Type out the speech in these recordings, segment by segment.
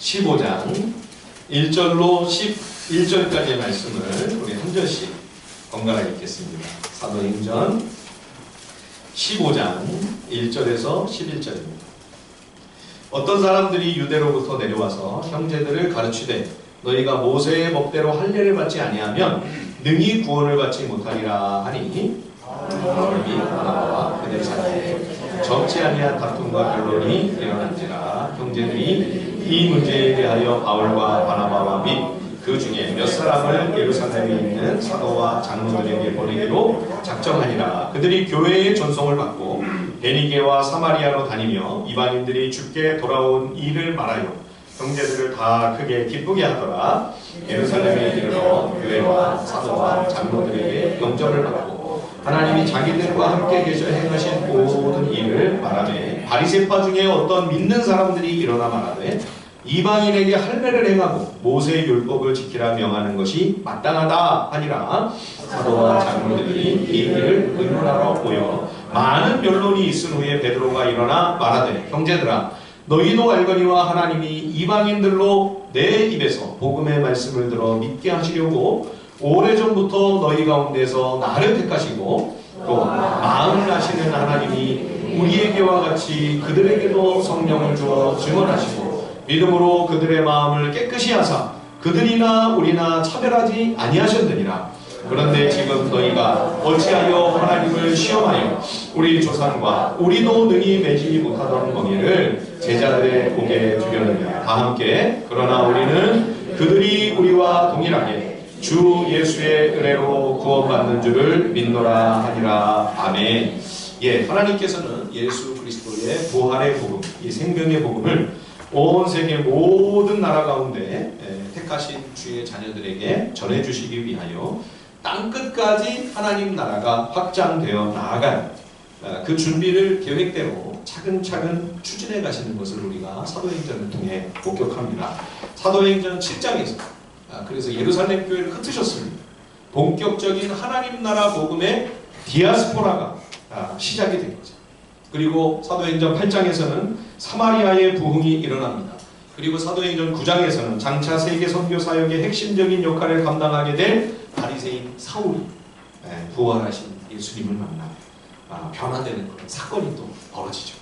15장 1절로 11절까지의 말씀을 우리 한 절씩 번갈아 읽겠습니다. 사도행전 15장 1절에서 11절입니다. 어떤 사람들이 유대로부터 내려와서 형제들을 가르치되 너희가 모세의 법대로 할례를 받지 아니하면 능히 구원을 받지 못하리라 하니 바울이 바나바와 그들 사이에 적지 아니한 다툼과 변론이 일어난지라. 형제들이 이 문제에 대하여 바울과 바나바와 및 그 중에 몇 사람을 예루살렘에 있는 사도와 장로들에게 보내기로 작정하니라. 그들이 교회의 전송을 받고 베니게와 사마리아로 다니며 이방인들이 주께 돌아온 일을 말하여 형제들을 다 크게 기쁘게 하더라. 예루살렘에 이르러 교회와 사도와 장로들에게 영접을 받고 하나님이 자기들과 함께 계셔 행하신 모든 일을 말하되 바리새파 중에 어떤 믿는 사람들이 일어나 말하되 이방인에게 할례를 행하고 모세의 율법을 지키라 명하는 것이 마땅하다 하니라. 사도와 장로들이 이 일을 의논하러 모여 많은 변론이 있은 후에 베드로가 일어나 말하되 형제들아 너희도 알거니와 하나님이 이방인들로 내 입에서 복음의 말씀을 들어 믿게 하시려고 오래전부터 너희 가운데서 나를 택하시고 또 마음을 아시는 하나님이 우리에게와 같이 그들에게도 성령을 주어 증언하시고 믿음으로 그들의 마음을 깨끗이 하사 그들이나 우리나 차별하지 아니하셨느니라. 그런데 지금 너희가 어찌하여 하나님을 시험하여 우리 조상과 우리도 능히 매지 못하던 멍에를 제자들의 목에 두려느냐. 다 함께 그러나 우리는 그들이 우리와 동일하게 주 예수의 은혜로 구원받는 줄을 믿노라 하니라. 아멘. 하나님께서는 예수 그리스도의 부활의 복음, 이 생명의 복음을 온 세계 모든 나라 가운데 택하신 주의 자녀들에게 전해주시기 위하여 땅끝까지 하나님 나라가 확장되어 나아갈 그 준비를 계획대로 차근차근 추진해 가시는 것을 우리가 사도행전을 통해 목격합니다. 사도행전 7장에서 그래서 예루살렘 교회를 흩으셨습니다. 본격적인 하나님 나라 복음의 디아스포라가 시작이 된 거죠. 그리고 사도행전 8장에서는 사마리아의 부흥이 일어납니다. 그리고 사도행전 9장에서는 장차 세계 선교 사역의 핵심적인 역할을 감당하게 될 바리새인 사울이 부활하신 예수님을 만나 변화되는 그런 사건이 또 벌어지죠.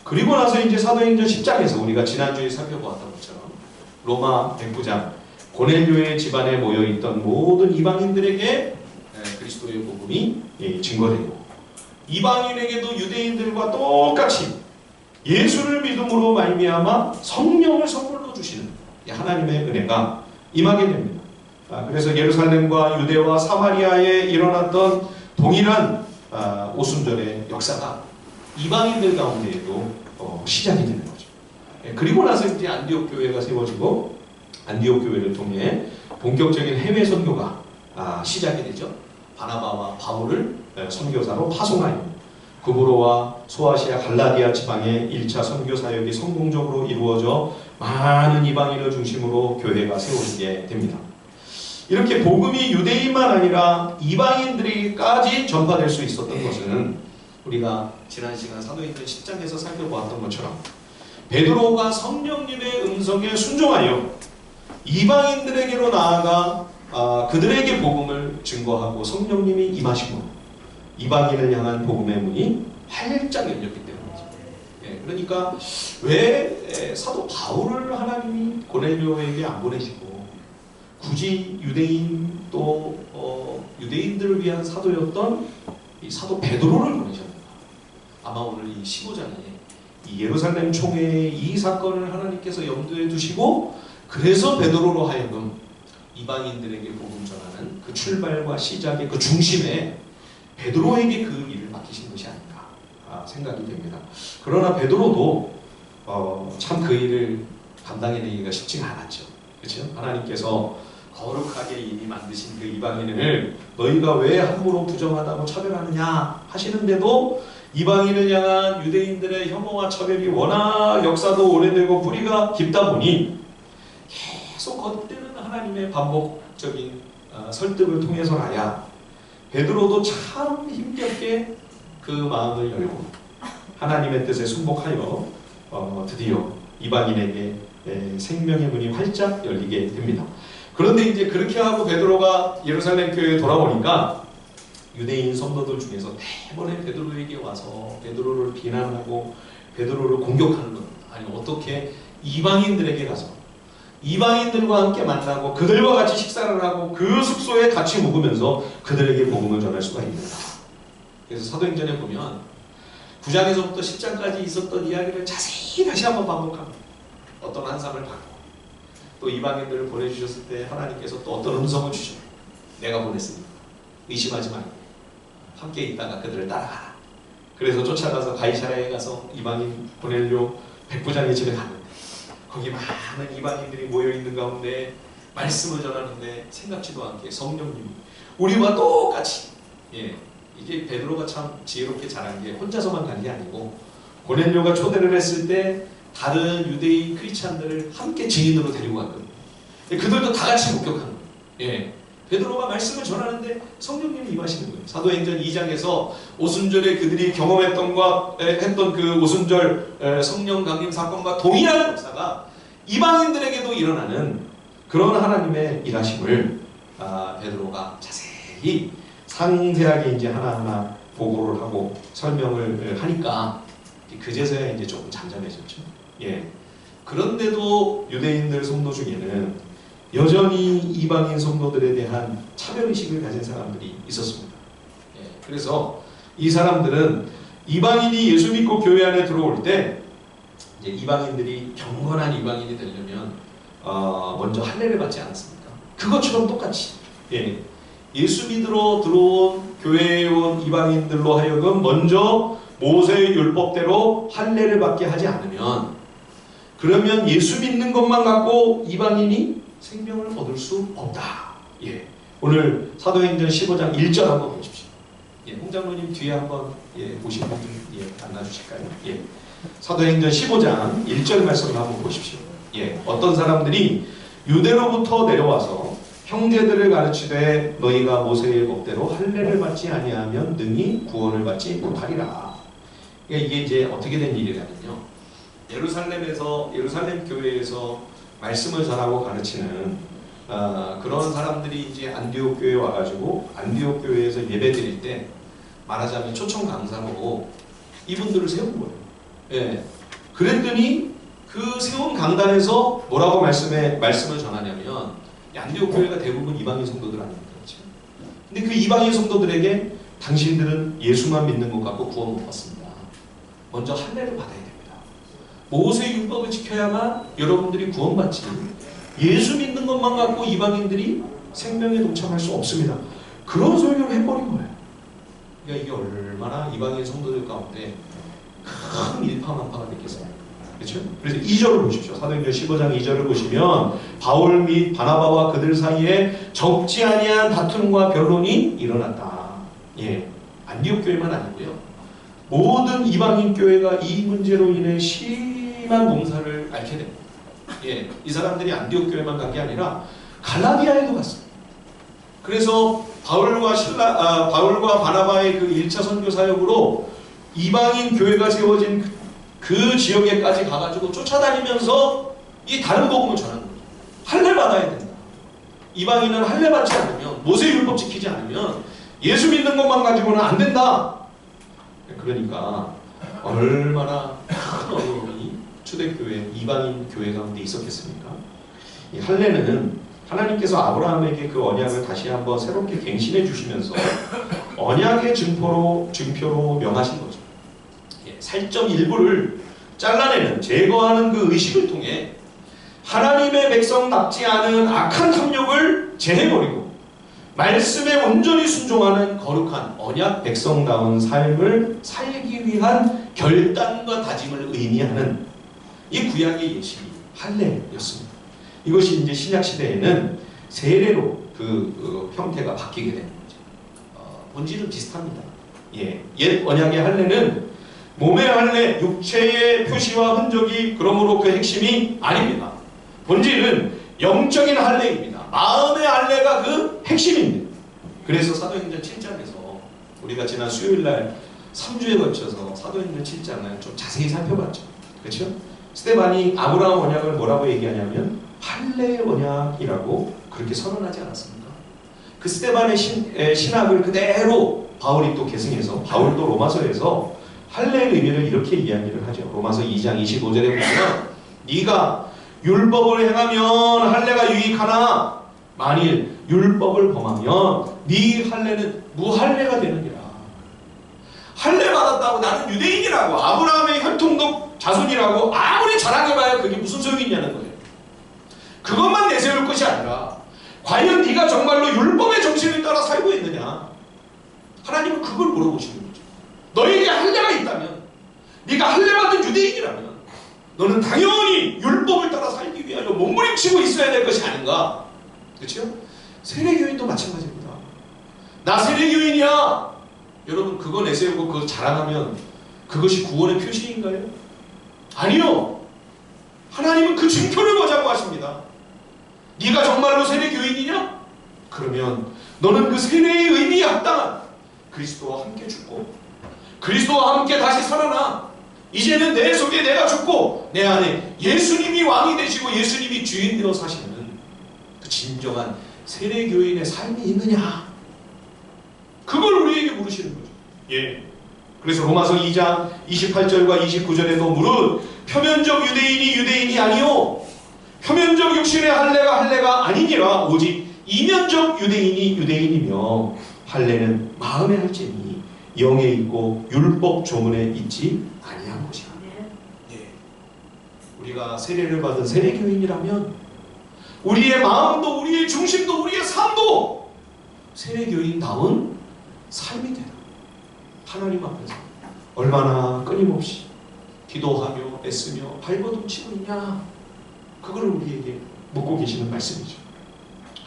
그리고 나서 이제 사도행전 10장에서 우리가 지난주에 살펴보았던 것처럼 로마 백부장 고넬료의 집안에 모여있던 모든 이방인들에게 그리스도의 복음이 증거되고 이방인에게도 유대인들과 똑같이 예수를 믿음으로 말미암아 성령을 선물로 주시는 하나님의 은혜가 임하게 됩니다. 그래서 예루살렘과 유대와 사마리아에 일어났던 동일한 오순절의 역사가 이방인들 가운데에도 시작이 되는 거죠. 그리고 나서 이제 안디옥 교회가 세워지고 안디옥 교회를 통해 본격적인 해외 선교가 시작이 되죠. 바나바와 바울을 선교사로 파송하여 구브로와 소아시아 갈라디아 지방의 1차 선교 사역이 성공적으로 이루어져 많은 이방인을 중심으로 교회가 세워지게 됩니다. 이렇게 복음이 유대인만 아니라 이방인들에게까지 전파될 수 있었던 것은 우리가 지난 시간 사도행전 10장에서 살펴보았던 것처럼 베드로가 성령님의 음성에 순종하여 이방인들에게로 나아가 그들에게 복음을 증거하고 성령님이 임하시고 이방인을 향한 복음의 문이 활짝 열렸기 때문이죠. 그러니까 왜 사도 바울을 하나님이 고넬료에게 안 보내시고 굳이 유대인 또 유대인들을 위한 사도였던 이 사도 베드로를 보내셨는가? 아마 오늘 이 15장에 이 예루살렘 총회의 이 사건을 하나님께서 염두에 두시고 그래서 베드로로 하여금 이방인들에게 복음 전하는 그 출발과 시작의 그 중심에 베드로에게 그 일을 맡기신 것이 아닌가 생각이 됩니다. 그러나 베드로도 참 그 일을 감당해내기가 쉽지가 않았죠. 그렇죠? 하나님께서 거룩하게 이미 만드신 그 이방인을 너희가 왜 함부로 부정하다고 차별하느냐 하시는데도 이방인을 향한 유대인들의 혐오와 차별이 워낙 역사도 오래되고 뿌리가 깊다 보니 계속 거듭되는 하나님의 반복적인 설득을 통해서라야 베드로도 참 힘겹게 그 마음을 열고 하나님의 뜻에 순복하여 드디어 이방인에게 생명의 문이 활짝 열리게 됩니다. 그런데 이제 그렇게 하고 베드로가 예루살렘 교회에 돌아오니까 유대인 성도들 중에서 대번에 베드로에게 와서 베드로를 비난하고 베드로를 공격하는 것, 아니 어떻게 이방인들에게 가서 이방인들과 함께 만나고 그들과 같이 식사를 하고 그 숙소에 같이 묵으면서 그들에게 복음을 전할 수가 있는가. 그래서 사도행전에 보면 9장에서부터 10장까지 있었던 이야기를 자세히 다시 한번 반복합니다. 어떤 환상을 받고 또 이방인들을 보내주셨을 때 하나님께서 또 어떤 음성을 주셔. 내가 보냈으니 의심하지 말고 함께 있다가 그들을 따라가라. 그래서 쫓아가서 가이사랴에 가서 이방인 고넬료 백부장의 집에 갔는데 거기 많은 이방인들이 모여있는 가운데 말씀을 전하는데 생각지도 않게 성령님이 우리와 똑같이, 이게 베드로가 참 지혜롭게 잘한 게 혼자서만 간 게 아니고 고넬료가 초대를 했을 때 다른 유대인 크리스찬들을 함께 증인으로 데리고 갔거든요. 그들도 다 같이 목격하는 거예요. 베드로가 말씀을 전하는데 성령님이 임하시는 거예요. 사도행전 2장에서 오순절에 그들이 경험했던 그 오순절 성령 강림 사건과 동일한 역사가 이방인들에게도 일어나는 그런 하나님의 일하심을 베드로가 자세히 상세하게 이제 하나하나 보고를 하고 설명을 하니까 그제서야 이제 조금 잠잠해졌죠. 그런데도 유대인들 성도 중에는 여전히 이방인 성도들에 대한 차별의식을 가진 사람들이 있었습니다. 그래서 이 사람들은 이방인이 예수 믿고 교회 안에 들어올 때 이제 이방인들이 경건한 이방인이 되려면 먼저 할례를 받지 않았습니까? 그것처럼 똑같이 예수 믿으러 들어온 교회에 온 이방인들로 하여금 먼저 모세의 율법대로 할례를 받게 하지 않으면 그러면 예수 믿는 것만 갖고 이방인이 생명을 얻을 수 없다. 오늘 사도행전 15장 1절 한번 보십시오. 홍장로님 뒤에 한번 보시는 분 만나주실까요? 사도행전 15장 1절 말씀을 한번 보십시오. 어떤 사람들이 유대로부터 내려와서 형제들을 가르치되 너희가 모세의 법대로 할례를 받지 아니하면 능히 구원을 받지 못하리라. 이게 이제 어떻게 된 일이냐면요. 예루살렘 교회에서 말씀을 전하고 가르치는 그런 사람들이 이제 안디옥 교회에 와가지고 안디옥 교회에서 예배 드릴 때 말하자면 초청 강사로 이분들을 세운 거예요. 그랬더니 그 세운 강단에서 뭐라고 말씀을 전하냐면 안디옥 교회가 대부분 이방인 성도들 아닙니까? 그렇죠? 근데 그 이방인 성도들에게 당신들은 예수만 믿는 것 같고 구원 못 받습니다. 먼저 할례를 받아야 됩니다. 모세의 율법을 지켜야만 여러분들이 구원받지 예수 믿는 것만 갖고 이방인들이 생명에 동참할 수 없습니다. 그런 설교를 해버린 거예요. 그러니까 이게 얼마나 이방인 성도들 가운데 큰 일파만파가 됐겠어요. 그렇죠? 그래서 2절을 보십시오. 사도행전 15장 2절을 보시면 바울 및 바나바와 그들 사이에 적지 아니한 다툼과 변론이 일어났다. 안디옥 교회만 아니고요. 모든 이방인 교회가 이 문제로 인해 심한 봉사를 앓게 됩니다. 이 사람들이 안디옥 교회만 간 게 아니라 갈라디아에도 갔어요. 그래서 바울과 바나바의 그 1차 선교 사역으로 이방인 교회가 세워진 그 지역에까지 가가지고 쫓아다니면서 이 다른 복음을 전하는 거죠. 할례 받아야 된다. 이방인은 할례 받지 않으면 모세 율법 지키지 않으면 예수 믿는 것만 가지고는 안 된다. 그러니까 얼마나 큰 어려움이 초대교회, 이방인 교회 가운데 있었겠습니까? 이 할례는 하나님께서 아브라함에게 그 언약을 다시 한번 새롭게 갱신해 주시면서 언약의 증표로 명하신 거죠. 살점 일부를 잘라내는, 제거하는 그 의식을 통해 하나님의 백성답지 않은 악한 탐욕을 제해버리고 말씀에 온전히 순종하는 거룩한 언약 백성다운 삶을 살기 위한 결단과 다짐을 의미하는 이 구약의 예식이 할례였습니다. 이것이 이제 신약 시대에는 세례로 그 형태가 바뀌게 되는 거죠. 본질은 비슷합니다. 옛 언약의 할례는 몸의 할례, 육체의 표시와 흔적이 그러므로 그 핵심이 아닙니다. 본질은 영적인 할례입니다. 마음의 할례가 그 핵심입니다. 그래서 사도행전 7장에서 우리가 지난 수요일날 3주에 걸쳐서 사도행전 7장을 좀 자세히 살펴봤죠. 그렇죠? 스데반이 아브라함 언약을 뭐라고 얘기하냐면 할례 언약이라고 그렇게 선언하지 않았습니다. 그 스데반의 신학을 그대로 바울이 또 계승해서, 바울도 로마서에서 할례의 의미를 이렇게 이야기를 하죠. 로마서 2장 25절에 보면 네가 율법을 행하면 할례가 유익하나 만일 율법을 범하면 네 할례는 무할례가 되느니라. 할례 받았다고 나는 유대인이라고 아브라함의 혈통적 자손이라고 아무리 자랑해봐야 그게 무슨 소용이 있냐는 거예요. 그것만 내세울 것이 아니라 과연 네가 정말로 율법의 정신을 따라 살고 있느냐. 하나님은 그걸 물어보시는 거죠. 너에게 할례가 있다면, 네가 할례 받은 유대인이라면 너는 당연히 율법을 따라 살기 위하여 몸부림치고 있어야 될 것이 아닌가. 그렇죠? 세례교인도 마찬가지입니다. 나 세례교인이야. 여러분 그거 내세우고 그거 자랑하면 그것이 구원의 표시인가요? 아니요. 하나님은 그 증표를 보자고 하십니다. 네가 정말로 세례교인이냐? 그러면 너는 그 세례의 의미에 합당한 그리스도와 함께 죽고 그리스도와 함께 다시 살아나 이제는 내 속에 내가 죽고 내 안에 예수님이 왕이 되시고 예수님이 주인 되어 사시는 그 진정한 세례교인의 삶이 있느냐? 그걸 우리에게 물으시는 거죠. 예. 그래서 로마서 2장 28절과 29절에도 물은 표면적 유대인이 아니요 표면적 육신의 할례가 아니니라 오직 이면적 유대인이며 할례는 마음에 할지니 영에 있고 율법 조문에 있지 아니한 것이라. 예. 우리가 세례를 받은 세례교인이라면 우리의 마음도 우리의 중심도 우리의 삶도 세례교인다운 삶이 되라. 하나님 앞에서 얼마나 끊임없이 기도하며 애쓰며 발버둥치고 있냐. 그걸 우리에게 묻고 계시는 말씀이죠.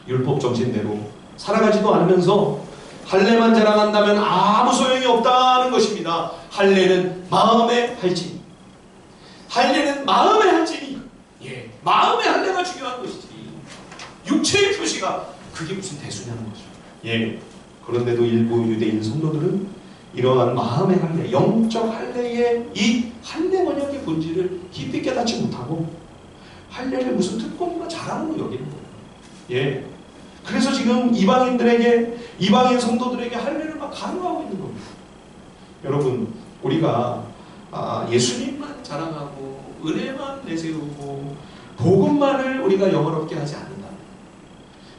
율법 정신대로 살아가지도 않으면서 할례만 자랑한다면 아무 소용이 없다는 것입니다. 할례는 마음에 할지니. 할례는 마음에 할지니. 예, 마음의 할례가 중요한 것이지. 육체의 표시가 그게 무슨 대수냐는 거죠. 예. 그런데도 일부 유대인 성도들은 이러한 마음의 할례, 영적 할례의 이 할례 원역의 본질을 깊이 깨닫지 못하고 할례를 무슨 특권이나 자랑으로 여기는 거예요. 예. 그래서 지금 이방인들에게, 이방인 성도들에게 할례를 막 강요하고 있는 겁니다. 여러분, 우리가 예수님만 자랑하고 은혜만 내세우고 복음만을 우리가 영화롭게 하지 않는다.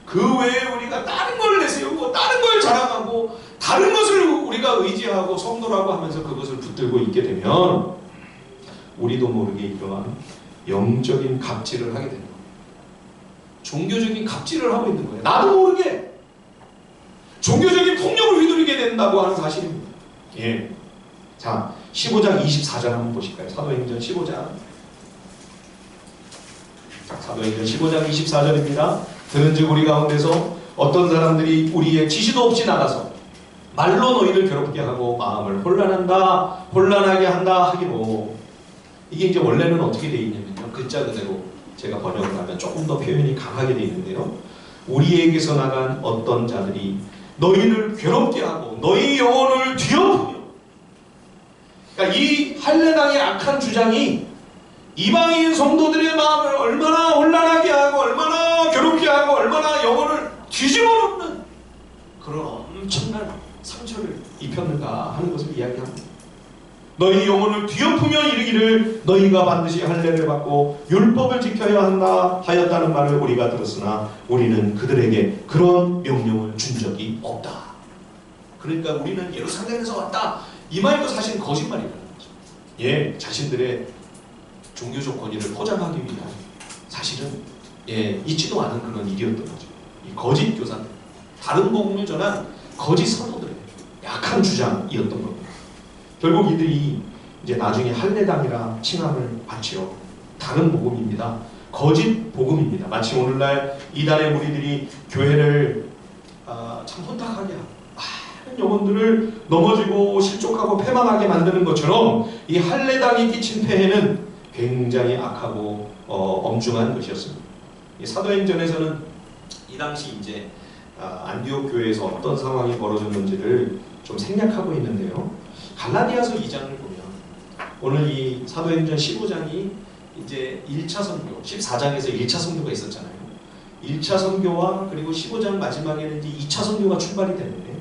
그 외에 우리가 다른 걸 내세우고 다른 걸 자랑하고 다른 것을 우리가 의지하고 성도라고 하면서 그것을 붙들고 있게 되면 우리도 모르게 이러한 영적인 갑질을 하게 되는 거예요. 종교적인 갑질을 하고 있는 거예요. 나도 모르게 종교적인 폭력을 휘두르게 된다고 하는 사실입니다. 예. 자, 15장 24절 한번 보실까요? 사도행전 15장. 자, 사도행전 15장 24절입니다. 들은즉 우리 가운데서 어떤 사람들이 우리의 지시도 없이 나가서 말로 너희를 괴롭게 하고 마음을 혼란하게 한다 하기로. 이게 이제 원래는 어떻게 되어 있냐면요, 글자 그대로 제가 번역을 하면 조금 더 표현이 강하게 되어 있는데요, 우리에게서 나간 어떤 자들이 너희를 괴롭게 하고 너희 영혼을 뒤엎으며. 그러니까 이 할례당의 악한 주장이 이방인 성도들의 마음을 얼마나 혼란하게 하고 얼마나 괴롭게 하고 얼마나 영혼을 뒤집어 놓는 그런 엄청난 상처를 입혔는가 하는 것을 이야기합니다. 너희 영혼을 뒤엎으며 이르기를 너희가 반드시 할례를 받고 율법을 지켜야 한다 하였다는 말을 우리가 들었으나 우리는 그들에게 그런 명령을 준 적이 없다. 그러니까 우리는 예루살렘에서 왔다, 이 말도 사실 거짓말이라는 거죠. 예, 자신들의 종교적 권위를 포장하기 위한 사실은 있지도 않은 그런 일이었던 거죠. 이 거짓 교사들, 다른 복음을 전한 거짓 사도들의 약한 주장이었던 겁니다. 결국 이들이 이제 나중에 할례당이라 칭함을 받지요. 다른 복음입니다. 거짓 복음입니다. 마치 오늘날 이단의 무리들이 교회를 참 혼탁하게 하고 많은 영혼들을 넘어지고 실족하고 패망하게 만드는 것처럼 이 할례당이 끼친 폐해는 굉장히 악하고 엄중한 것이었습니다. 이 사도행전에서는 이 당시 이제 안디옥 교회에서 어떤 상황이 벌어졌는지를 좀 생략하고 있는데요, 갈라디아서 2장을 보면 오늘 이 사도행전 15장이 이제 1차 선교, 14장에서 1차 선교가 있었잖아요. 1차 선교와 그리고 15장 마지막에는 이제 2차 선교가 출발이 되는데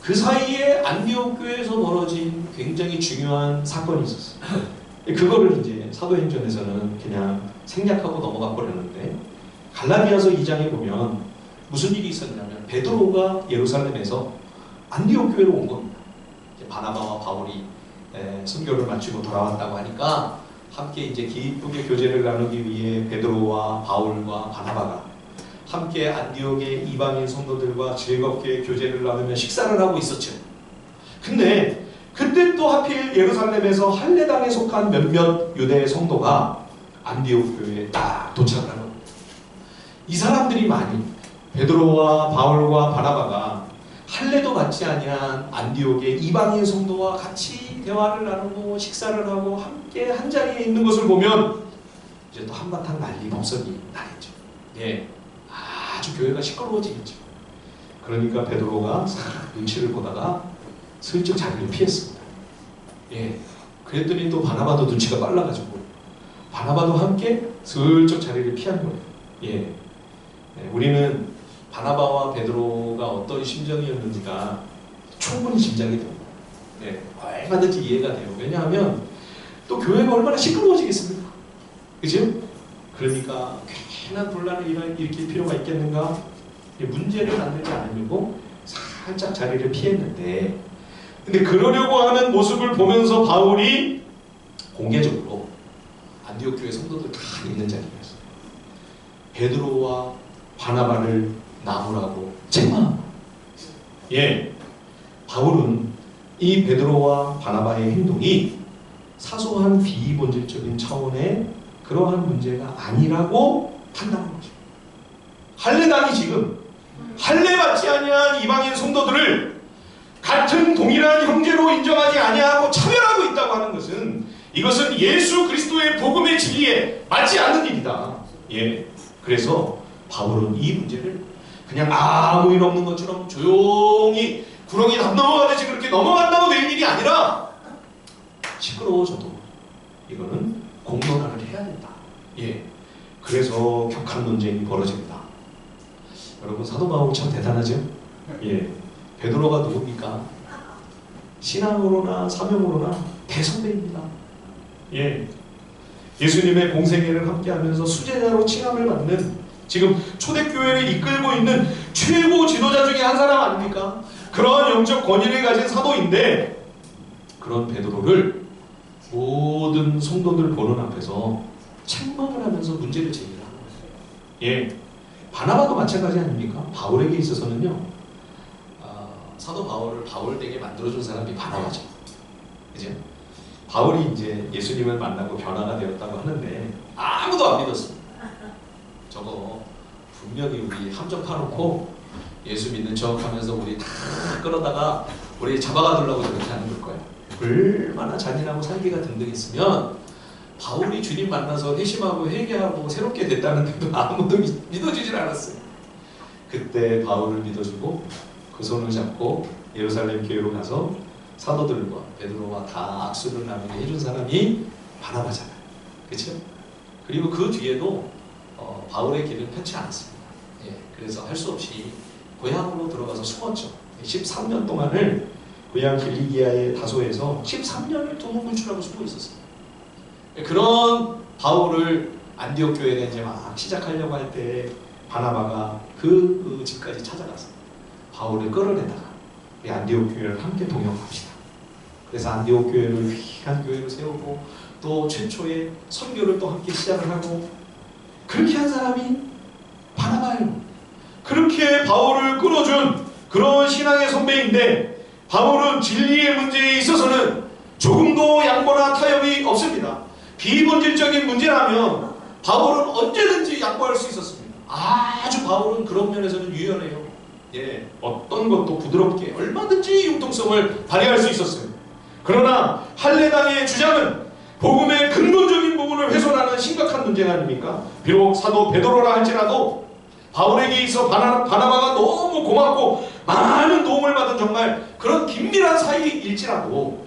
그 사이에 안디옥 교회에서 벌어진 굉장히 중요한 사건이 있었어요. 그거를 이제 사도행전에서는 그냥 생략하고 넘어가 버렸는데 갈라디아서 2장에 보면 무슨 일이 있었냐면 베드로가 예루살렘에서 안디옥 교회로 온 겁니다. 바나바와 바울이 선교를 마치고 돌아왔다고 하니까 함께 이제 기쁘게 교제를 나누기 위해 베드로와 바울과 바나바가 함께 안디옥의 이방인 성도들과 즐겁게 교제를 나누며 식사를 하고 있었죠. 근데 그때 또 하필 예루살렘에서 할례당에 속한 몇몇 유대 성도가 안디옥 교회에 딱 도착을 하는 겁니다. 이 사람들이 많이 베드로와 바울과 바나바가 할례도 받지 아니한 안디옥의 이방인 성도와 같이 대화를 나누고 식사를 하고 함께 한 자리에 있는 것을 보면 이제 또 한바탕 난리법석이 나겠죠. 예, 아주 교회가 시끄러워지겠죠. 그러니까 베드로가 눈치를 보다가 슬쩍 자리를 피했습니다. 예, 그랬더니 또 바나바도 눈치가 빨라가지고 바나바도 함께 슬쩍 자리를 피한 거예요. 예, 우리는 바나바와 베드로가 어떤 심정이었는지가 충분히 짐작이 됩니다. 예, 얼마든지 이해가 돼요. 왜냐하면 또 교회가 얼마나 시끄러워지겠습니까? 그죠? 그러니까 괜한 분란을 일으킬 필요가 있겠는가? 문제를 만들지 않으려고 살짝 자리를 피했는데 근데 그러려고 하는 모습을 보면서 바울이 공개적으로 안디옥 교회 성도들 다 있는 자리였어요. 베드로와 바나바를 나무라고 책망. 예, 바울은 이 베드로와 바나바의 행동이 사소한 비본질적인 차원의 그러한 문제가 아니라고 판단한 거죠. 할례당이 지금 할례 받지 아니한 이방인 성도들을 같은 동일한 형제로 인정하지 아니하고 차별하고 있다고 하는 것은 이것은 예수 그리스도의 복음의 진리에 맞지 않는 일이다. 예, 그래서 바울은 이 문제를 그냥 아무 일 없는 것처럼 조용히 구렁이 담 넘어가듯이 그렇게 넘어간다고 될 일이 아니라 시끄러워져도 이거는 공론화를 해야 된다. 예, 그래서 격한 논쟁이 벌어집니다. 여러분 사도 바울 참 대단하죠? 예, 베드로가 누굽니까? 신앙으로나 사명으로나 대선배입니다. 예, 예수님의 공생애를 함께하면서 수제자로 칭함을 받는 지금 초대교회를 이끌고 있는 최고 지도자 중에 한 사람 아닙니까? 그런 영적 권위를 가진 사도인데 그런 베드로를 모든 성도들 보는 앞에서 책망을 하면서 문제를 제기하는 거예요. 예, 바나바도 마찬가지 아닙니까? 바울에게 있어서는요, 사도 바울을 바울되게 만들어준 사람이 바나바죠. 그죠? 바울이 이제 예수님을 만나고 변화가 되었다고 하는데 아무도 안 믿었습니다. 저거 분명히 우리 함정파놓고 예수 믿는 척 하면서 우리 다 끌어다가 우리 잡아가두려고 저렇게 하는 걸 거예요. 얼마나 잔인하고 살기가 등등했으면 바울이 주님 만나서 회심하고 회개하고 새롭게 됐다는데도 아무도 믿어주질 않았어요. 그때 바울을 믿어주고 그 손을 잡고 예루살렘 교회로 가서 사도들과 베드로와 다 악수를 나누게 해준 사람이 바나바잖아요. 그렇죠? 그리고 그 뒤에도 바울의 길을 펴지 않았습니다. 예, 그래서 할 수 없이 고향으로 들어가서 숨었죠. 13년 동안을 고향 길리기아의 다소에서 13년을 두문불출하고 숨고 있었어요. 그런 바울을 안디옥 교회가 이제 막 시작하려고 할 때 바나바가 그 집까지 찾아가서 바울을 끌어내다가 우리 안디옥 교회를 함께 동역합시다. 그래서 안디옥 교회를 귀한 교회를 세우고 또 최초의 선교를 또 함께 시작을 하고 그렇게 한 사람이 바나바예요. 그렇게 바울을 끌어준 그런 신앙의 선배인데 바울은 진리의 문제에 있어서는 조금도 양보나 타협이 없습니다. 비본질적인 문제라면 바울은 언제든지 양보할 수 있었습니다. 아주 바울은 그런 면에서는 유연해요. 예, 어떤 것도 부드럽게 얼마든지 융통성을 발휘할 수 있었어요. 그러나 할례당의 주장은 복음의 근본적인 부분을 훼손하는 심각한 문제가 아닙니까? 비록 사도 베드로라 할지라도 바울에게 있어 바나바가 너무 고맙고 많은 도움을 받은 정말 그런 긴밀한 사이일지라도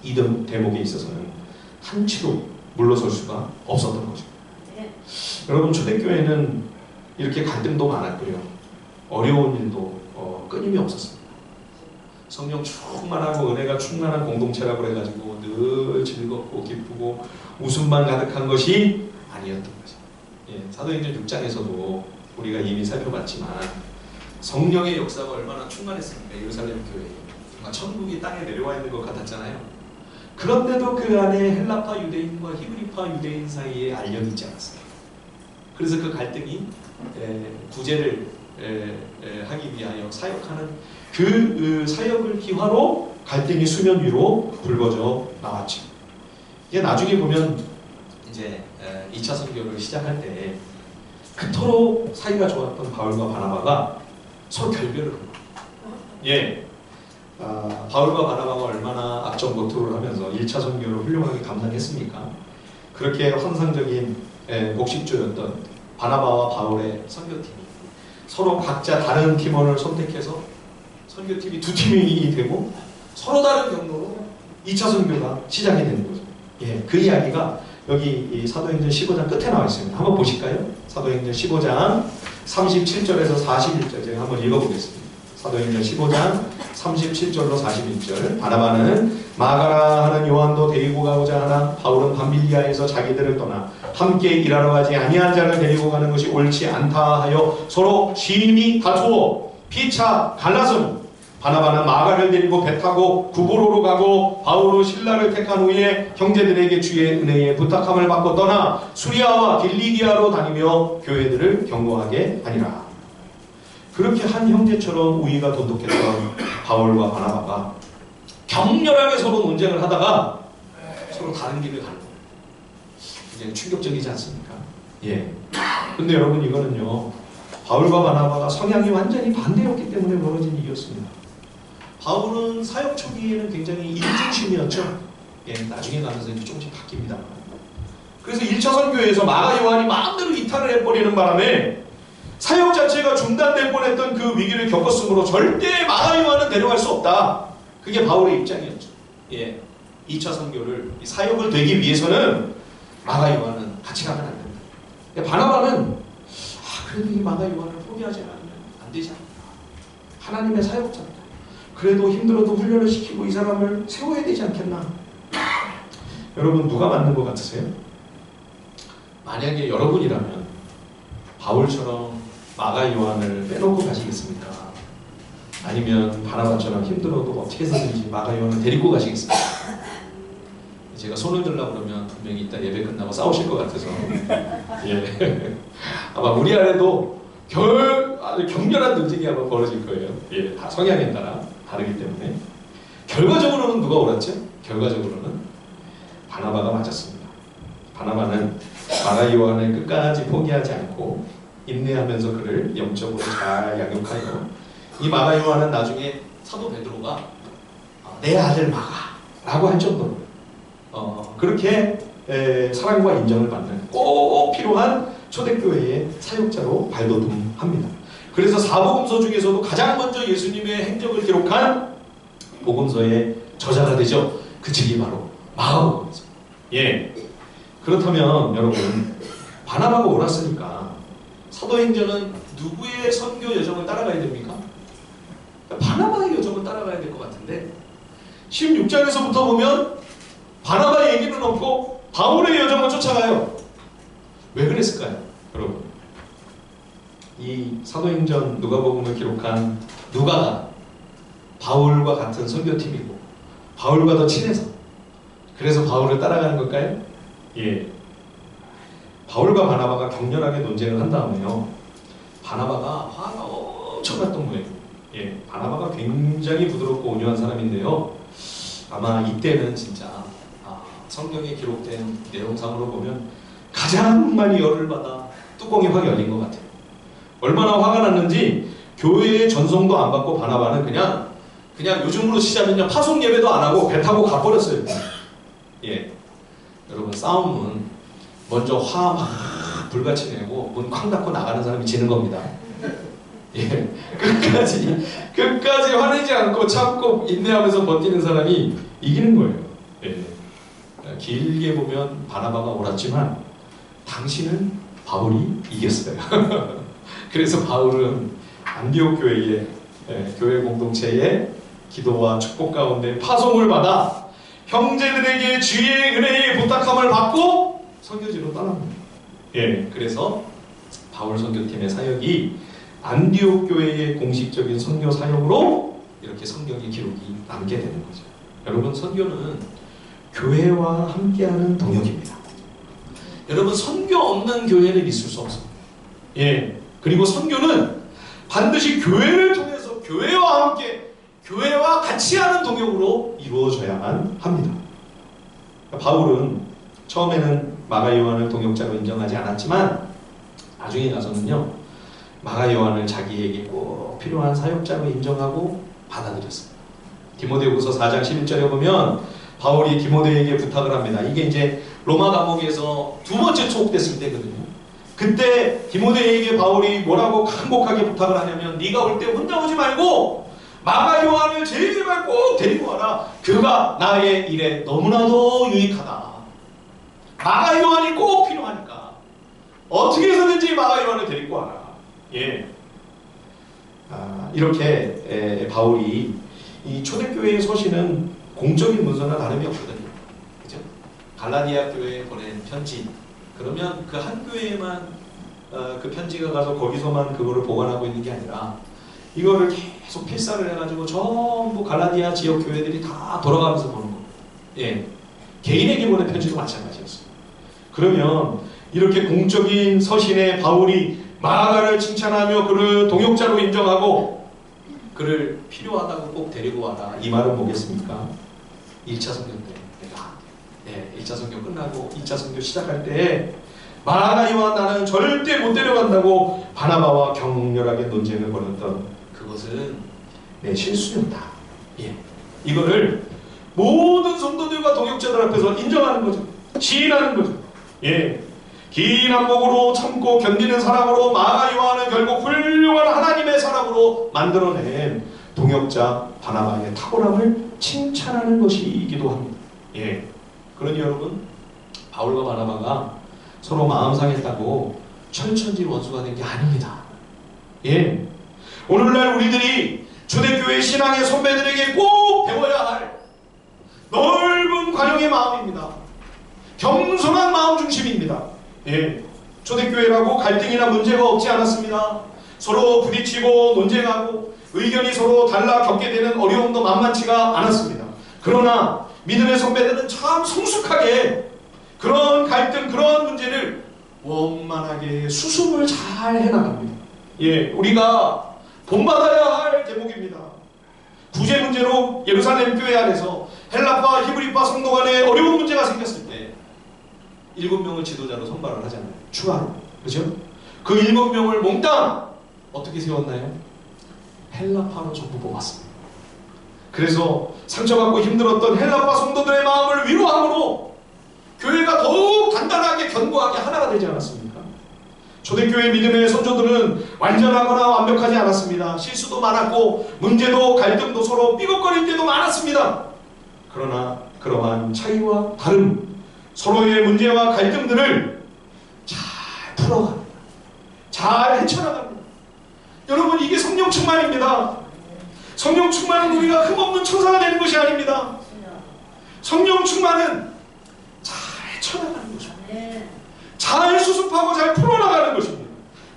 이 대목에 있어서는 한치도 물러설 수가 없었던 거죠. 여러분, 초대교회는 이렇게 갈등도 많았고요. 어려운 일도 끊임이 없었습니다. 성령 충만하고 은혜가 충만한 공동체라고 해가지고 늘 즐겁고 기쁘고 웃음만 가득한 것이 아니었던 거죠. 예, 사도행전 6장에서도 우리가 이미 살펴봤지만 성령의 역사가 얼마나 충만했습니까? 예루살렘 교회. 천국이 땅에 내려와 있는 것 같았잖아요. 그런데도 그 안에 헬라파 유대인과 히브리파 유대인 사이에 알력이 있지 않았어요. 그래서 그 갈등이 구제를 하기 위하여 사역하는 그 사역을 기화로 갈등이 수면 위로 불거져 나왔죠. 이게 나중에 보면 이제 2차 선교를 시작할 때 그토록 사이가 좋았던 바울과 바나바가 서로 결별을 합니다. 예. 바울과 바나바가 얼마나 악정고투를 하면서 1차 선교를 훌륭하게 감당했습니까? 그렇게 환상적인 목식조였던 바나바와 바울의 선교팀이 서로 각자 다른 팀원을 선택해서 선교팀이 두 팀이 되고 서로 다른 경로로 2차 선교가 시작이 되는 거죠. 예, 그 이야기가 여기 사도행전 15장 끝에 나와 있습니다. 한번 보실까요? 사도행전 15장 37절에서 41절 제가 한번 읽어보겠습니다. 사도행전 15장 37절로 41절. 바나바는 마가라 하는 요한도 데리고 가고자 하나 바울은 밤빌리아에서 자기들을 떠나 함께 일하러 가지 아니한 자를 데리고 가는 것이 옳지 않다 하여 서로 심히 다투어 피차 갈라서니 바나바는 마가를 데리고 배 타고 구브로로 가고 바울은 실라를 택한 후에 형제들에게 주의 은혜에 부탁함을 받고 떠나 수리아와 길리기아로 다니며 교회들을 경고하게 하니라. 그렇게 한 형제처럼 우위가 돈독했던 바울과 바나바가 격렬하게 서로 논쟁을 하다가 서로 다른 길을 가는 거예요. 굉장히 충격적이지 않습니까? 예. 근데 여러분, 이거는요, 바울과 바나바가 성향이 완전히 반대였기 때문에 벌어진 일이었습니다. 바울은 사역 초기에는 굉장히 일중심이었죠. 예, 나중에 가면서 이제 조금씩 바뀝니다. 그래서 1차 선교에서 마가 요한이 마음대로 이탈을 해버리는 바람에 사역 자체가 중단될 뻔했던 그 위기를 겪었으므로 절대 마가 요한은 데려갈 수 없다. 그게 바울의 입장이었죠. 예, 2차 선교를 사역을 되기 위해서는 마가 요한은 같이 가면 안 된다. 바나바는 그래도 이 마가 요한을 포기하지 않으면 안 되지 않나. 하나님의 사역자입니다. 그래도 힘들어도 훈련을 시키고 이 사람을 세워야 되지 않겠나. 여러분, 누가 맞는 것 같으세요? 만약에 여러분이라면 바울처럼 마가 요한을 빼놓고 가시겠습니까? 아니면 바나바처럼 힘들어도 어떻게 해서든지 마가 요한을 데리고 가시겠습니까? 제가 손을 들려고 그러면 분명히 이따 예배 끝나고 싸우실 것 같아서 예. 아마 우리 안에도 아주 격렬한 논쟁이 아마 벌어질 거예요. 예, 다 성향에 따라 다르기 때문에. 결과적으로는 누가 옳았죠? 결과적으로는 바나바가 맞았습니다. 바나바는 마가 요한을 끝까지 포기하지 않고 인내하면서 그를 영적으로 잘 양육하여 이 마가 요한은 나중에 사도 베드로가 내 아들 마가라고 할 정도로 그렇게 사랑과 인정을 받는 꼭 필요한 초대교회의 사역자로 발돋움합니다. 그래서 사복음서 중에서도 가장 먼저 예수님의 행적을 기록한 복음서의 저자가 되죠. 그 책이 바로 마가복음서. 예. 그렇다면 여러분, 바나바가 옳았으니까 사도행전은 누구의 선교 여정을 따라가야 됩니까? 바나바의 여정을 따라가야 될 것 같은데 16장에서부터 보면 바나바의 얘기는 없고 바울의 여정을 쫓아가요. 왜 그랬을까요? 여러분, 이 사도행전 누가복음을 기록한 누가가 바울과 같은 선교팀이고 바울과 더 친해서 그래서 바울을 따라가는 걸까요? 예. 바울과 바나바가 격렬하게 논쟁을 한 다음에요, 바나바가 화가 엄청 났던 거예요. 예. 바나바가 굉장히 부드럽고 온유한 사람인데요, 아마 이때는 진짜 성경에 기록된 내용상으로 보면 가장 많이 열을 받아 뚜껑이 확 열린 것 같아요. 얼마나 화가 났는지 교회의 전송도 안 받고 바나바는 그냥 요즘으로 치자면요, 파송 예배도 안 하고 배 타고 가버렸어요. 예. 여러분, 싸움은 먼저 화 막 불같이 내고 문 쾅 닫고 나가는 사람이 지는 겁니다. 예. 끝까지 화내지 않고 참고 인내하면서 버티는 사람이 이기는 거예요. 예. 길게 보면 바나바가 옳았지만 당신은 바울이 이겼어요. 그래서 바울은 안디옥 교회의 교회 공동체의 기도와 축복 가운데 파송을 받아 형제들에게 주의 은혜의 부탁함을 받고 선교지로 떠납니다. 그래서 바울 선교팀의 사역이 안디옥 교회의 공식적인 선교 사역으로 이렇게 성경의 기록이 남게 되는 거죠. 여러분, 선교는 교회와 함께하는 동역입니다. 여러분, 선교 없는 교회는 있을 수 없습니다. 그리고 선교는 반드시 교회를 통해서 교회와 함께, 교회와 같이 하는 동역으로 이루어져야만 합니다. 바울은 처음에는 마가 요한을 동역자로 인정하지 않았지만 나중에 가서는요, 마가 요한을 자기에게 꼭 필요한 사역자로 인정하고 받아들였습니다. 디모데후서 4장 11절에 보면 바울이 디모데에게 부탁을 합니다. 이게 이제 로마 감옥에서 두 번째 투옥됐을 때거든요. 그때 디모데에게 바울이 뭐라고 간곡하게 부탁을 하냐면, 네가 올 때 혼자 오지 말고 마가 요한을 제발 꼭 데리고 와라. 그가 나의 일에 너무나도 유익하다. 마가 요한이 꼭 필요하니까 어떻게 해서든지 마가 요한을 데리고 와라. 이렇게 바울이 이 초대교회의 서신은 공적인 문서나 다름이 없거든요. 그죠? 갈라디아 교회에 보낸 편지, 그러면 그 한 교회에만 그 편지가 가서 거기서만 그거를 보관하고 있는 게 아니라 이거를 계속 필사를 해가지고 전부 갈라디아 지역 교회들이 다 돌아가면서 보는 거예요. 개인에게 보낸 편지도 마찬가지였어요. 그러면 이렇게 공적인 서신에 바울이 마가를 칭찬하며 그를 동역자로 인정하고 그를 필요하다고 꼭 데리고 와라. 이 말은 뭐겠습니까? 1차 선교 때 내가 1차 선교 끝나고 2차 선교 시작할 때 마가이와 나는 절대 못 데려간다고 바나바와 격렬하게 논쟁을 벌였던 그것은 내 실수였다. 이거를 모든 성도들과 동역자들 앞에서 인정하는 거죠. 시인하는 거죠. 긴 안목으로 참고 견디는 사람으로 마가 요한은 결국 훌륭한 하나님의 사람으로 만들어낸 동역자 바나바의 탁월함을 칭찬하는 것이기도 합니다. 그러니 여러분, 바울과 바나바가 서로 마음 상했다고 철천지 원수가 된 게 아닙니다. 오늘날 우리들이 초대교회 신앙의 선배들에게 꼭 배워야 할 넓은 관용의 마음입니다. 겸손한 마음 중심입니다. 초대교회라고 갈등이나 문제가 없지 않았습니다. 서로 부딪히고 논쟁하고 의견이 서로 달라 겪게 되는 어려움도 만만치가 않았습니다. 그러나 믿음의 선배들은 참 성숙하게 그런 갈등, 그런 문제를 원만하게 수습을 잘 해나갑니다. 우리가 본받아야 할 대목입니다. 구제 문제로 예루살렘 교회 안에서 헬라파, 히브리파 성도 간에 어려운 문제가 생겼을 때 7명을 지도자로 선발을 하잖아요. 추가로. 그죠? 그 7명을 몽땅 어떻게 세웠나요? 헬라파로 전부 뽑았습니다. 그래서 상처받고 힘들었던 헬라파 성도들의 마음을 위로함으로 교회가 더욱 단단하게 견고하게 하나가 되지 않았습니까? 초대교회 믿음의 선조들은 완전하거나 완벽하지 않았습니다. 실수도 많았고 문제도 갈등도 서로 삐걱거릴 때도 많았습니다. 그러나 그러한 차이와 다름, 서로의 문제와 갈등들을 잘 풀어갑니다. 잘 헤쳐나갑니다. 여러분, 이게 성령 충만입니다. 성령 충만은 우리가 흠없는 천사가 되는 것이 아닙니다. 성령 충만은 잘 헤쳐나가는 것입니다. 잘 수습하고 잘 풀어나가는 것입니다.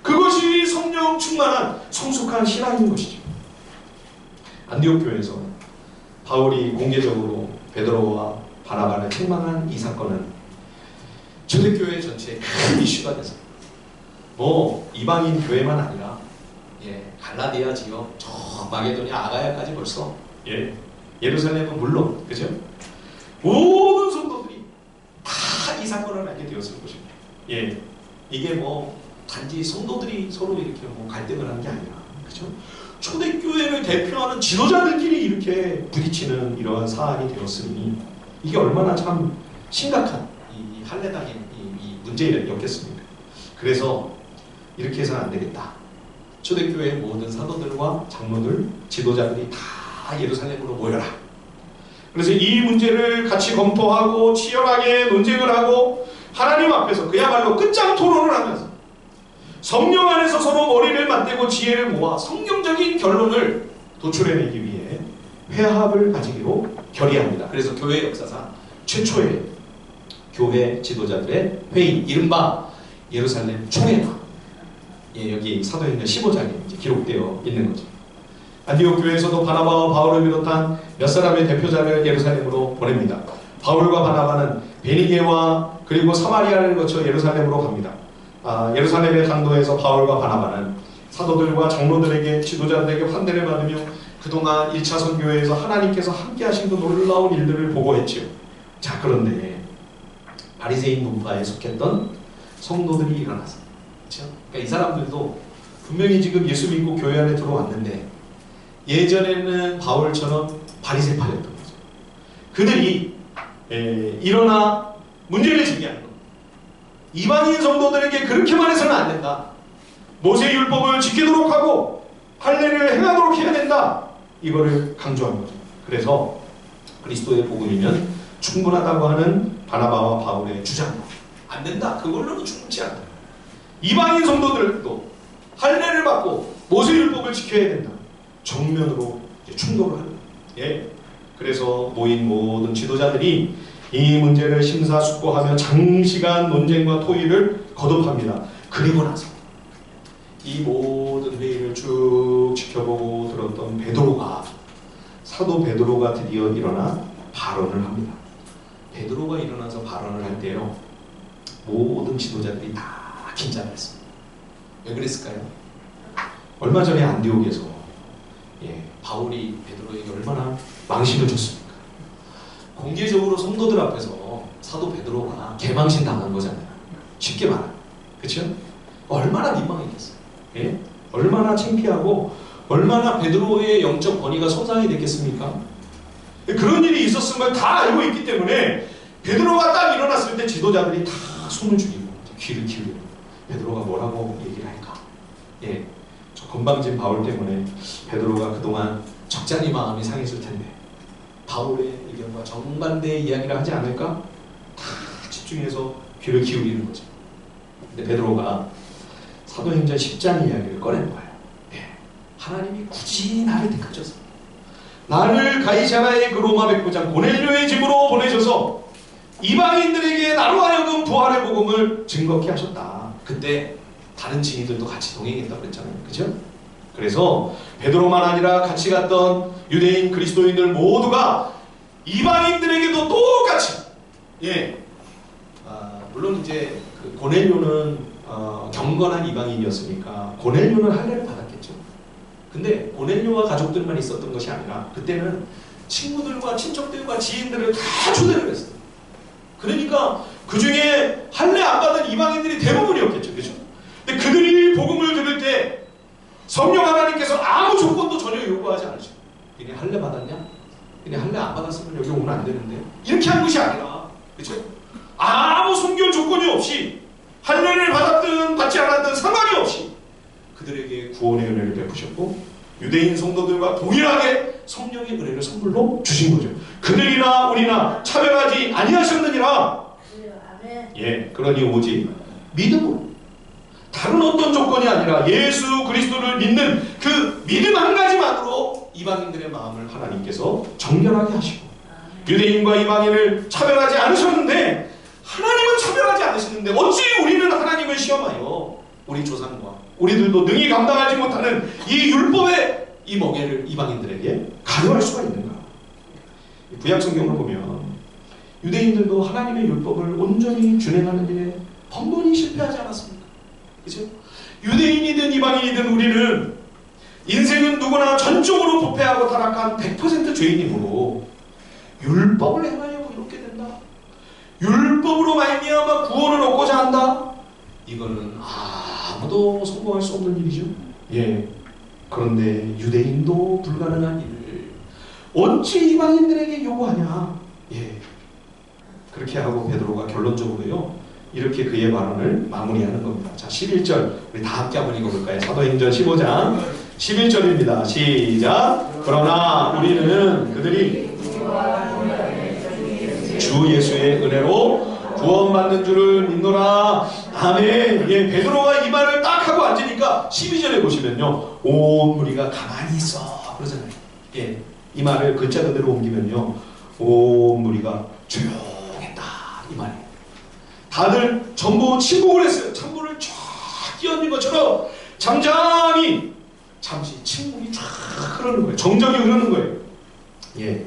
그것이 성령 충만한 성숙한 신앙인 것이죠. 안디옥 교회에서 바울이 공개적으로 베드로와 바나바를 책망한 이 사건은 초대교회 전체에 큰 이슈가 돼서 이방인 교회만 아니라 갈라디아 지역 저 마게도냐 아가야까지 벌써 예루살렘은 물론 그죠? 모든 성도들이 다 이 사건을 알게 되었을 것입니다. 이게 단지 성도들이 서로 이렇게 갈등을 하는 게 아니라 그죠? 초대교회를 대표하는 지도자들끼리 이렇게 부딪히는 이러한 사안이 되었으니 이게 얼마나 참 심각한 이 할례당의 이 문제였겠습니까? 그래서 이렇게 해서는 안 되겠다. 초대교회의 모든 사도들과 장로들, 지도자들이 다 예루살렘으로 모여라. 그래서 이 문제를 같이 검토하고 치열하게 논쟁을 하고 하나님 앞에서 그야말로 끝장 토론을 하면서 성령 안에서 서로 머리를 맞대고 지혜를 모아 성경적인 결론을 도출해내기 위해 회합을 가지기로 결의합니다. 그래서 교회 역사상 최초의 교회 지도자들의 회의, 이른바 예루살렘 총회가 여기 사도행전 15장에 기록되어 있는 거죠. 안디옥 교회에서도 바나바와 바울을 비롯한 몇 사람의 대표자를 예루살렘으로 보냅니다. 바울과 바나바는 베니게와 그리고 사마리아를 거쳐 예루살렘으로 갑니다. 예루살렘의 당도에서 바울과 바나바는 사도들과 장로들에게 지도자들에게 환대를 받으며 그동안 1차 선교회에서 하나님께서 함께 하신 그 놀라운 일들을 보고했지요. 자, 그런데 바리새인 문파에 속했던 성도들이 일어나서, 그렇죠? 그러니까 이 사람들도 분명히 지금 예수 믿고 교회 안에 들어왔는데 예전에는 바울처럼 바리새파였던 거죠. 그들이 일어나 문제를 제기하는 겁니다. 이방인 성도들에게 그렇게만 해서는 안 된다. 모세의 율법을 지키도록 하고 할례를 행하도록 해야 된다. 이거를 강조한 거죠. 그래서 그리스도의 복음이면 충분하다고 하는 바나바와 바울의 주장, 안 된다. 그걸로는 충분치 않다. 이방인 성도들도 할례를 받고 모세 율법을 지켜야 된다. 정면으로 충돌을 합니다. 그래서 모인 모든 지도자들이 이 문제를 심사숙고하며 장시간 논쟁과 토의를 거듭합니다. 그리고 나서 이 모든 회의를 쭉 지켜보고 들었던 베드로가, 사도 베드로가 드디어 일어나 발언을 합니다. 베드로가 일어나서 발언을 할 때요, 모든 지도자들이 다 긴장했습니다. 왜 그랬을까요? 얼마 전에 안디옥에서 바울이 베드로에게 얼마나 망신을 줬습니까? 공개적으로 성도들 앞에서 사도 베드로가 개망신 당한 거잖아요. 쉽게 말하면. 그렇죠? 얼마나 민망했겠어요. 얼마나 창피하고 얼마나 베드로의 영적 권위가 손상이 됐겠습니까? 그런 일이 있었음을 다 알고 있기 때문에 베드로가 딱 일어났을 때 지도자들이 다 손을 죽이고 귀를 기울이고 베드로가 뭐라고 얘기를 할까? 저 건방진 바울 때문에 베드로가 그동안 적잖이 마음이 상했을 텐데 바울의 의견과 정반대의 이야기를 하지 않을까? 다 집중해서 귀를 기울이는 거죠. 근데 베드로가 사도행전 10장 이야기를 꺼낸 거예요. 하나님이 굳이 나를 택하셔서 나를 가이사라의 그 로마 백부장 고넬료의 집으로 보내셔서 이방인들에게 나로 하여금 부활의 복음을 증거케 하셨다. 그때 다른 증인들도 같이 동행했다고 그랬잖아요. 그죠? 그래서 베드로만 아니라 같이 갔던 유대인 그리스도인들 모두가 이방인들에게도 똑같이 물론 이제 그 고넬료는 경건한 이방인이었으니까 고넬료는 할례를 받았겠죠. 근데 고넬료와 가족들만 있었던 것이 아니라 그때는 친구들과 친척들과 지인들을 다 초대를 했어요. 그러니까 그 중에 할례 안 받은 이방인들이 대부분이었겠죠. 그죠? 근데 그들이 복음을 들을 때 성령 하나님께서 아무 조건도 전혀 요구하지 않으시고, 니네 할례 받았냐? 니네 할례 안 받았으면 여기 오면 안 되는데, 이렇게 한 것이 아니라, 그렇죠? 아무 순결 조건이 없이 할례를 받았든 받지 않았든 상관이 없이 그들에게 구원의 은혜를 베푸셨고 유대인 성도들과 동일하게 성령의 은혜를 선물로 주신 거죠. 그들이나 우리나 차별하지 아니하셨느니라. 그러니 오직 믿음으로, 다른 어떤 조건이 아니라 예수 그리스도를 믿는 그 믿음 한 가지만으로 이방인들의 마음을 하나님께서 정결하게 하시고 유대인과 이방인을 차별하지 않으셨는데, 하나님은 차별하지 않으시는데 어찌 우리는 하나님을 시험하여 우리 조상과 우리들도 능히 감당하지 못하는 이 율법의 이 멍에를 이방인들에게 가져갈 수가 있는가? 구약성경을 보면 유대인들도 하나님의 율법을 온전히 준행하는 일에 번번이 실패하지 않았습니까? 그렇죠? 유대인이든 이방인이든 우리는 인생은 누구나 전적으로 부패하고 타락한 100% 죄인이므로 율법을 행하여 이렇게 된다. 율법으로 말미암아 구원을 얻고자 한다. 이거는 아무도 성공할 수 없는 일이죠. 그런데 유대인도 불가능한 일을 어찌 이방인들에게 요구하냐. 그렇게 하고 베드로가 결론적으로요, 이렇게 그의 발언을 마무리하는 겁니다. 자, 11절 우리 다 함께 한번 읽어볼까요? 사도행전 15장 11절입니다. 시작. 그러나 우리는 그들이 주 예수의 은혜로 구원받는 줄을 믿노라. 아멘. 예, 베드로가 이 말을 딱 하고 앉으니까 12절에 보시면요, 온 무리가 가만히 있어 그러잖아요. 예, 이 말을 글자 그대로 옮기면요, 온 무리가 조용했다 이 말이에요. 다들 전부 침묵을 했어요. 창문을 쫙 끼얹는 것처럼 잠시 침묵이 쫙 흐르는 거예요. 정적이 흐르는 거예요. 예,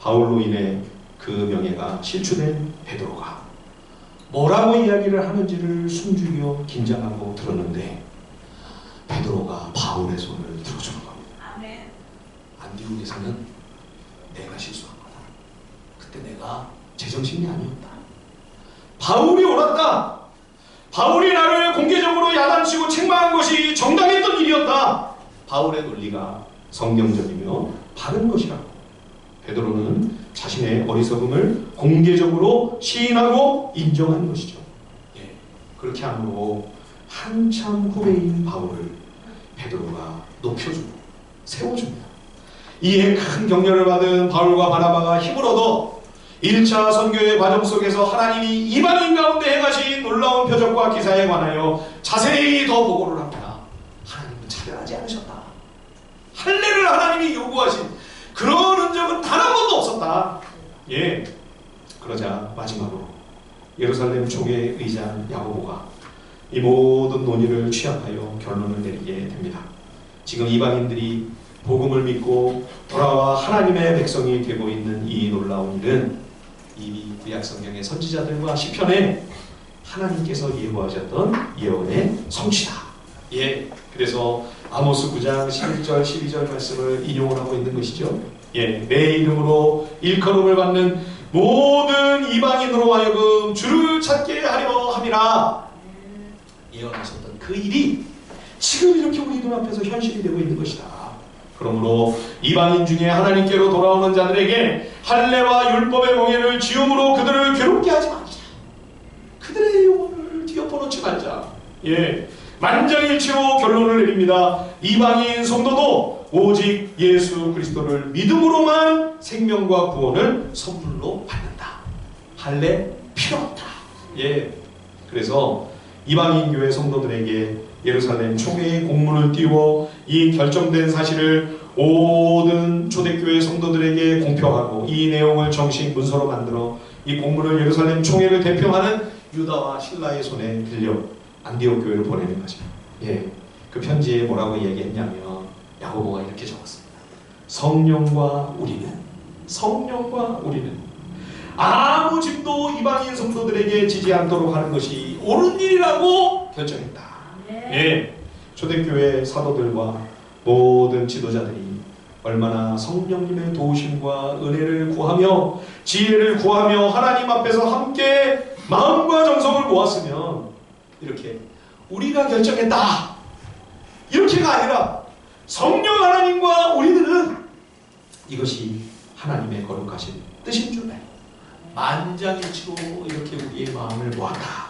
바울로 인해 그 명예가 실추된 베드로가 뭐라고 이야기를 하는지를 숨죽여 긴장하고 들었는데 베드로가 바울의 손을 들어주는 겁니다. 아멘. 안디옥에서는 내가 실수한 거다. 그때 내가 제정신이 아니었다. 바울이 옳았다. 바울이 나를 공개적으로 야단치고 책망한 것이 정당했던 일이었다. 바울의 논리가 성경적이며 바른 것이라고 베드로는 자신의 어리석음을 공개적으로 시인하고 인정한 것이죠. 예, 그렇게 함으로 한참 후배인 바울을 베드로가 높여주고 세워줍니다. 이에 큰 격려를 받은 바울과 바나바가 힘을 얻어 1차 선교의 과정 속에서 하나님이 이방인 가운데 행하신 놀라운 표적과 기사에 관하여 자세히 더 보고를 합니다. 하나님은 차별하지 않으셨다. 할례를 하나님이 요구하신 그런 흔적은 단 한 번도 없었다. 예. 그러자 마지막으로 예루살렘 총회 의장 야고보가 이 모든 논의를 취합하여 결론을 내리게 됩니다. 지금 이방인들이 복음을 믿고 돌아와 하나님의 백성이 되고 있는 이 놀라운 일은 이미 구약 성경의 선지자들과 시편에 하나님께서 예고하셨던 예언의 성취다. 예. 그래서 아모스 9장 11절 12절 말씀을 인용을 하고 있는 것이죠. 예, 내 이름으로 일컬음을 받는 모든 이방인으로 하여금 주를 찾게 하려 함이라. 예언하셨던 그 일이 지금 이렇게 우리 눈앞에서 현실이 되고 있는 것이다. 그러므로 이방인 중에 하나님께로 돌아오는 자들에게 할례와 율법의 멍에를 지음으로 그들을 괴롭게 하지 말자. 그들의 영혼을 뒤엎어놓지 말자. 예, 만장일치로 결론을 내립니다. 이방인 성도도 오직 예수 그리스도를 믿음으로만 생명과 구원을 선물로 받는다. 할례 필요 없다. 예, 그래서 이방인 교회 성도들에게 예루살렘 총회의 공문을 띄워 이 결정된 사실을 모든 초대교회 성도들에게 공표하고 이 내용을 정식 문서로 만들어 이 공문을 예루살렘 총회를 대표하는 유다와 실라의 손에 빌려 안디옥 교회를 보내는 거죠. 예, 그 편지에 뭐라고 얘기했냐면 야고보가 이렇게 적었습니다. 성령과 우리는 아무 짐도 이방인 성도들에게 지지 않도록 하는 것이 옳은 일이라고 결정했다. 예, 초대교회 사도들과 모든 지도자들이 얼마나 성령님의 도우심과 은혜를 구하며 지혜를 구하며 하나님 앞에서 함께 마음과 정성을 모았으면 이렇게 우리가 결정했다 이렇게가 아니라 성령 하나님과 우리들은 이것이 하나님의 거룩하신 뜻인 줄 알고 만장일치로 이렇게 우리의 마음을 모았다.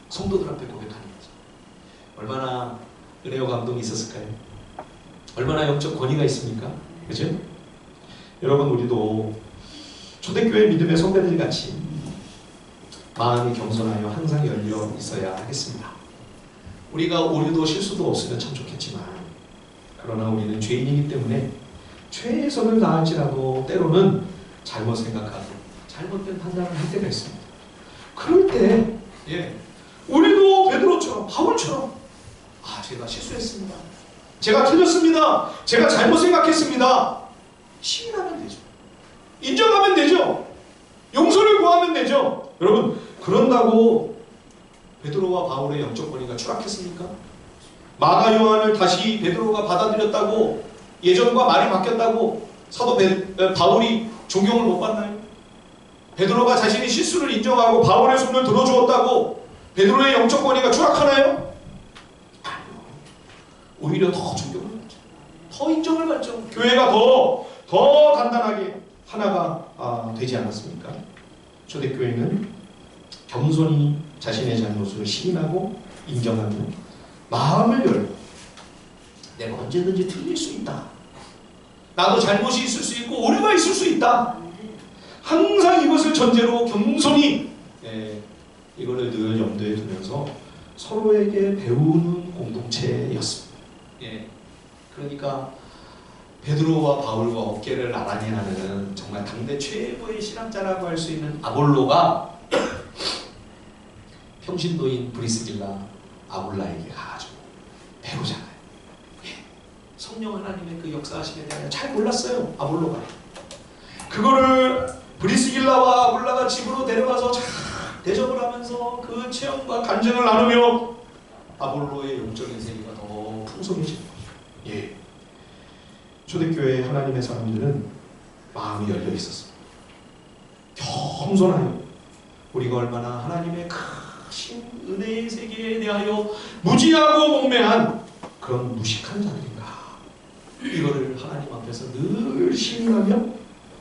성도들 앞에 고백하는 거죠. 얼마나 은혜와 감동이 있었을까요? 얼마나 영적 권위가 있습니까? 그죠? 여러분, 우리도 초대교회 믿음의 선배들 같이 마음이 겸손하여 항상 열려 있어야 하겠습니다. 우리가 오류도 실수도 없으면 참 좋겠지만 그러나 우리는 죄인이기 때문에 최선을 다할지라도 때로는 잘못 생각하고 잘못된 판단을 할 때가 있습니다. 그럴 때 우리도 베드로처럼 바울처럼 제가 실수했습니다. 제가 틀렸습니다. 제가 잘못 생각했습니다. 시인하면 되죠. 인정하면 되죠. 용서를 구하면 되죠. 여러분, 그런다고 베드로와 바울의 영적 권위가 추락했습니까? 마가 요한을 다시 베드로가 받아들였다고 예전과 말이 바뀌었다고 사도 바울이 존경을 못 받나요? 베드로가 자신의 실수를 인정하고 바울의 손을 들어주었다고 베드로의 영적 권위가 추락하나요? 아니요. 오히려 더 존경을 받죠. 더 인정을 받죠. 교회가 더 단단하게 하나가 되지 않았습니까? 초대교회는 겸손히 자신의 잘못을 시인하고 인정하는 마음을 열고 내가 언제든지 틀릴 수 있다. 나도 잘못이 있을 수 있고 오류가 있을 수 있다. 항상 이것을 전제로 겸손히 이거를 늘 염두에 두면서 서로에게 배우는 공동체였습니다. 그러니까 베드로와 바울과 어깨를 나란히 하는 정말 당대 최고의 신학자라고 할 수 있는 아볼로가 평신도인 브리스길라 아굴라에게 가가지고 배우잖아요. 성령 하나님의 그 역사하심에 대하여 잘 몰랐어요. 아볼로가 그거를 브리스길라와 아굴라가 집으로 데려가서 잘 대접을 하면서 그 체험과 간증을 나누며 아볼로의 영적인 세계가 더 풍성해지는 거죠. 초대교회 하나님의 사람들은 마음이 열려 있었습니다. 겸손하여 우리가 얼마나 하나님의 크신 은혜의 세계에 대하여 무지하고 목매한 그런 무식한 자들인가, 이거를 하나님 앞에서 늘 시인하며,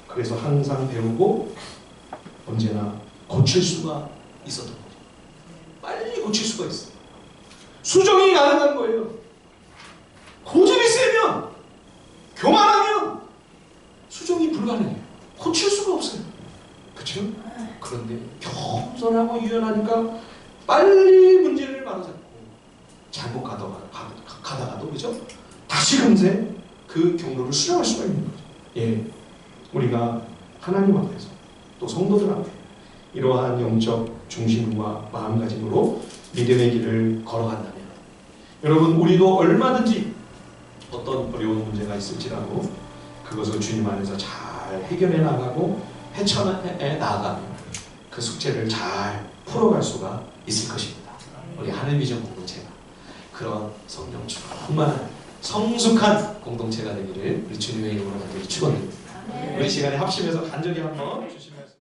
그래서 항상 배우고 언제나 고칠 수가 있었던 거죠. 빨리 고칠 수가 있어요. 수정이 가능한 거예요. 고집이 세면, 교만하면 수정이 불가능해요. 고칠 수가 없어요. 그렇죠? 그런데 겸손하고 유연하니까 빨리 문제를 바로잡고, 잘못 가다가도 그죠? 다시 금세 그 경로를 수정할 수가 있는 거죠. 우리가 하나님 앞에서 또 성도들 앞에 이러한 영적 중심과 마음가짐으로 믿음의 길을 걸어간다면, 여러분 우리도 얼마든지 어떤 어려운 문제가 있을지라도 그것을 주님 안에서 잘 해결해 나가고 헤쳐내 나아가면 그 숙제를 잘 풀어갈 수가 있을 것입니다. 우리 하늘비전 공동체가 그런 성령 충만한 성숙한 공동체가 되기를 우리 주님의 이름으로 간절히 축원드립니다. 우리 시간에 합심해서 간절히 한번 주시면